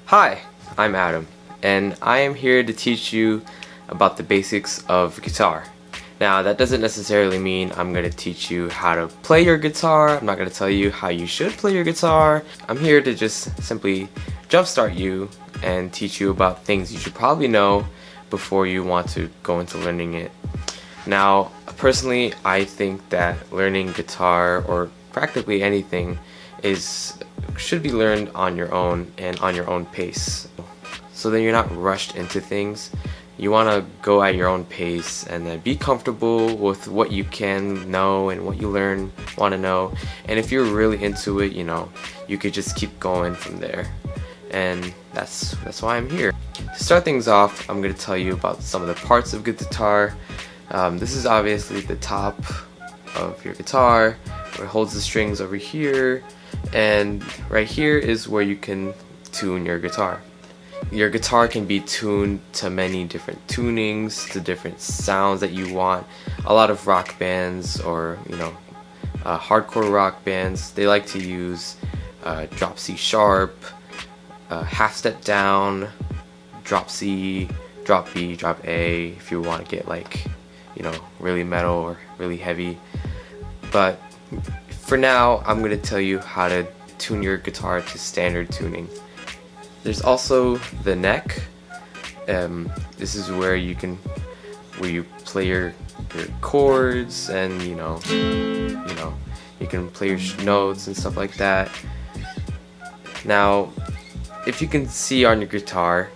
Hi, I'm Adam, and I am here to teach you about the basics of guitar. Now, that doesn't necessarily mean I'm going to teach you how to play your guitar. I'm not going to tell you how you should play your guitar. I'm here to just simply jumpstart you and teach you about things you should probably know before you want to go into learning it. Now, personally, I think that learning guitar or practically anything should be learned on your own and on your own pace. So then you're not rushed into things. You want to go at your own pace and then be comfortable with what you can know and what you want to know. And if you're really into it, you could just keep going from there. And that's why I'm here. To start things off, I'm going to tell you about some of the parts of guitar. This is obviously the top of your guitar, where it holds the strings over here, and right here is where you can tune your guitar. Your guitar can be tuned to many different tunings, to different sounds that you want. A lot of rock bands or hardcore rock bands, they like to use drop C sharp, half step down, drop C, drop B, drop A if you want to get really metal or really heavy. But for now, I'm going to tell you how to tune your guitar to standard tuning. There's also the neck. This is where you play your chords, and you can play your notes and stuff like that. Now, if you can see on your guitar,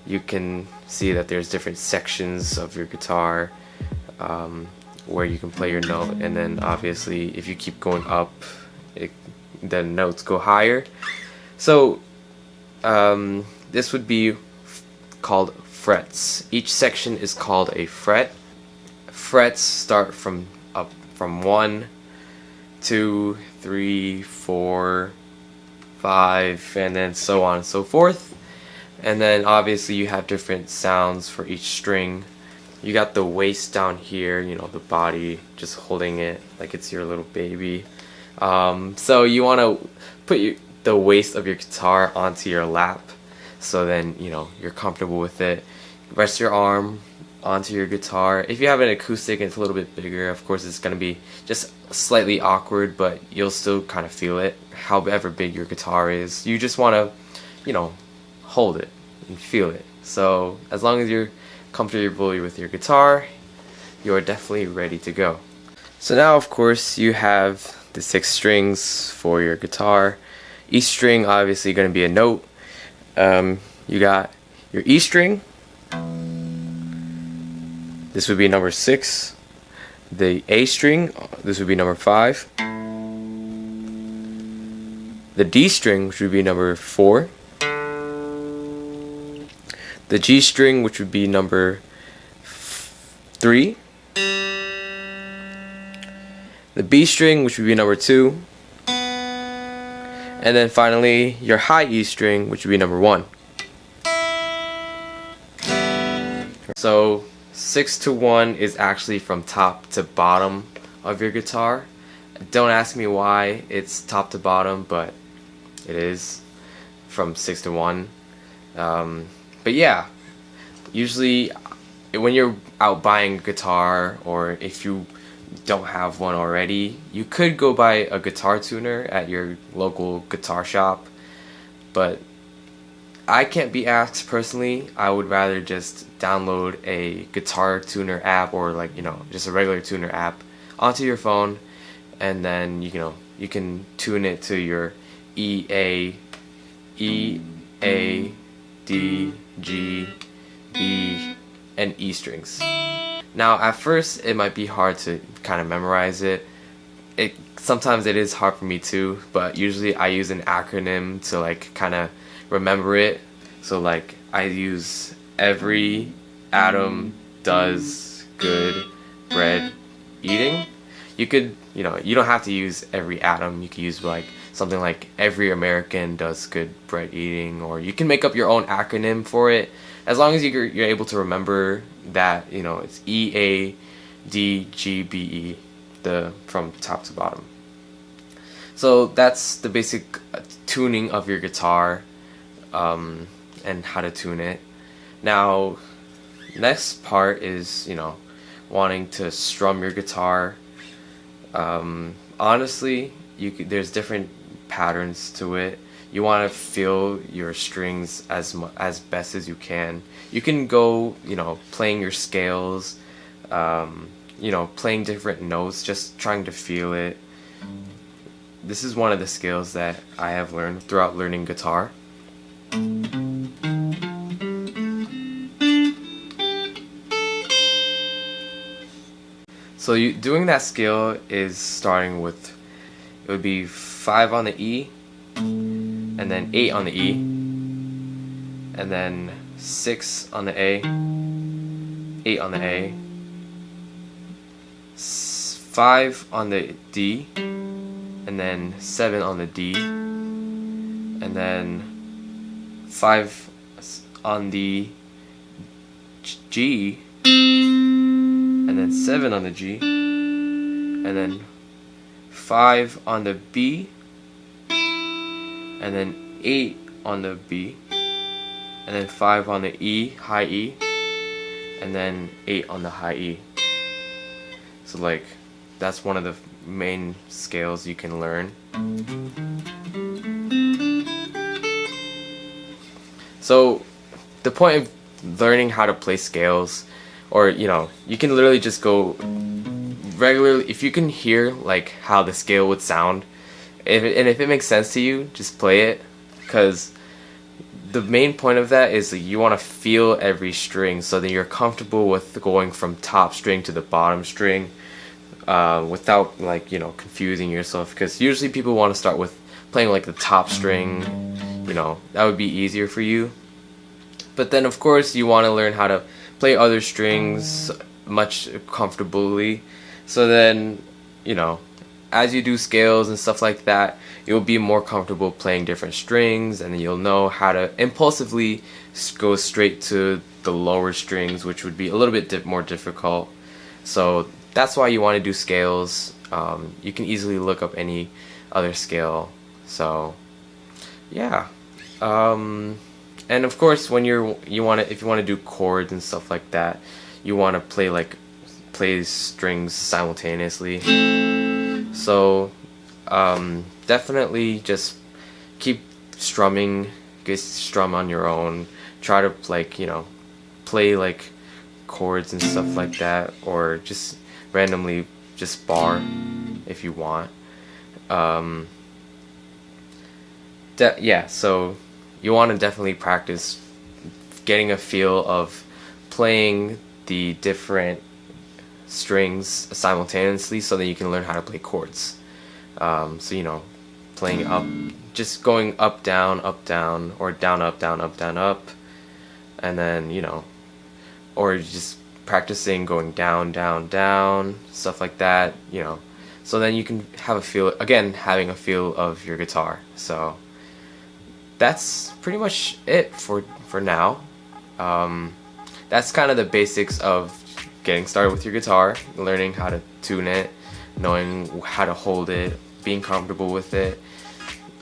you can see that there's different sections of your guitar where you can play your note, and then obviously if you keep going up, the notes go higher. So this would be called frets. Each section is called a fret. Frets start from 1, 2, 3, 4, 5, and then so on and so forth. And then obviously you have different sounds for each string. You got the waist down here, the body, just holding it like it's your little baby. So you want to put the waist of your guitar onto your lap, so then you're comfortable with it. Rest your arm onto your guitar. If you have an acoustic and it's a little bit bigger, of course it's going to be just slightly awkward, but you'll still kind of feel it, however big your guitar is. You just want to, hold it and feel it. So as long as you're comfortable with your guitar, you are definitely ready to go. So now, of course, you have the 6 strings for your guitar. Each string obviously going to be a note. You got your E string. This would be number 6. The A string, this would be number 5. The D string, which would be number 4. The G string, which would be number 3. The B string, which would be number 2. And then finally, your high E string, which would be number 1. So 6 to 1 is actually from top to bottom of your guitar. Don't ask me why it's top to bottom, but it is from 6 to 1. But yeah, usually when you're out buying a guitar, or if you don't have one already, you could go buy a guitar tuner at your local guitar shop. But I can't be asked personally. I would rather just download a guitar tuner app, or just a regular tuner app onto your phone, and then you can tune it to your E, A, D, G, B, and E strings. Now at first it might be hard to kind of memorize it. Sometimes it is hard for me too, but usually I use an acronym to kind of remember it. So I use every atom does good bread eating. You could, you don't have to use every atom. You could use something like every American does good bread eating, or you can make up your own acronym for it, as long as you're able to remember that it's E, A, D, G, B, E, from top to bottom. So that's the basic tuning of your guitar. and how to tune it. Now, next part is, wanting to strum your guitar. Honestly, there's different patterns to it. You want to feel your strings as best as you can. You can go, playing your scales, playing different notes, just trying to feel it. This is one of the skills that I have learned throughout learning guitar. So doing that scale is starting with, it would be 5 on the E, and then 8 on the E, and then 6 on the A, 8 on the A, 5 on the D, and then 7 on the D, and then 5 on the G, and then 7 on the G, and then 5 on the B, and then 8 on the B, and then 5 on the E, high E, and then 8 on the high E. So like, that's one of the main scales you can learn. So the point of learning how to play scales, or you can literally just go regularly, if you can hear like how the scale would sound, if it makes sense to you, just play it, because the main point of that is that you want to feel every string so that you're comfortable with going from top string to the bottom string, without like confusing yourself, because usually people want to start with playing like the top string. That would be easier for you, but then of course you want to learn how to play other strings much comfortably, so then as you do scales and stuff like that, you'll be more comfortable playing different strings, and then you'll know how to impulsively go straight to the lower strings, which would be a little bit more difficult. So that's why you want to do scales. You can easily look up any other scale. So yeah, and of course when if you want to do chords and stuff like that, you want to play strings simultaneously. So definitely just keep strumming, strum on your own. Try to play like chords and stuff like that, or just randomly just bar if you want. Yeah, so you want to definitely practice getting a feel of playing the different strings simultaneously, so that you can learn how to play chords. So playing up, just going up down, or down up, up, and then or just practicing going down, down, stuff like that, so then you can have a feel, again, having a feel of your guitar. So that's pretty much it for now. That's kind of the basics of getting started with your guitar, learning how to tune it, knowing how to hold it, being comfortable with it.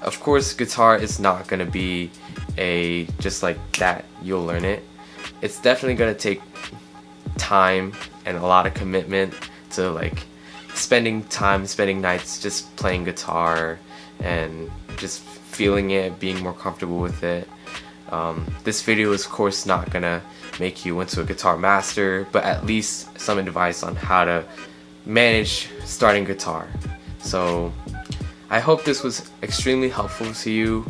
Of course, guitar is not going to be just like that you'll learn it. It's definitely going to take time and a lot of commitment to spending nights just playing guitar and just feeling it, being more comfortable with it. This video is of course not gonna make you into a guitar master, but at least some advice on how to manage starting guitar. So I hope this was extremely helpful to you.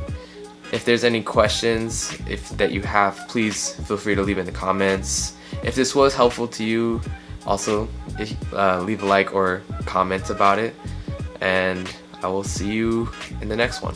If there's any questions that you have, please feel free to leave in the comments. If this was helpful to you, also leave a like or comment about it, and I will see you in the next one.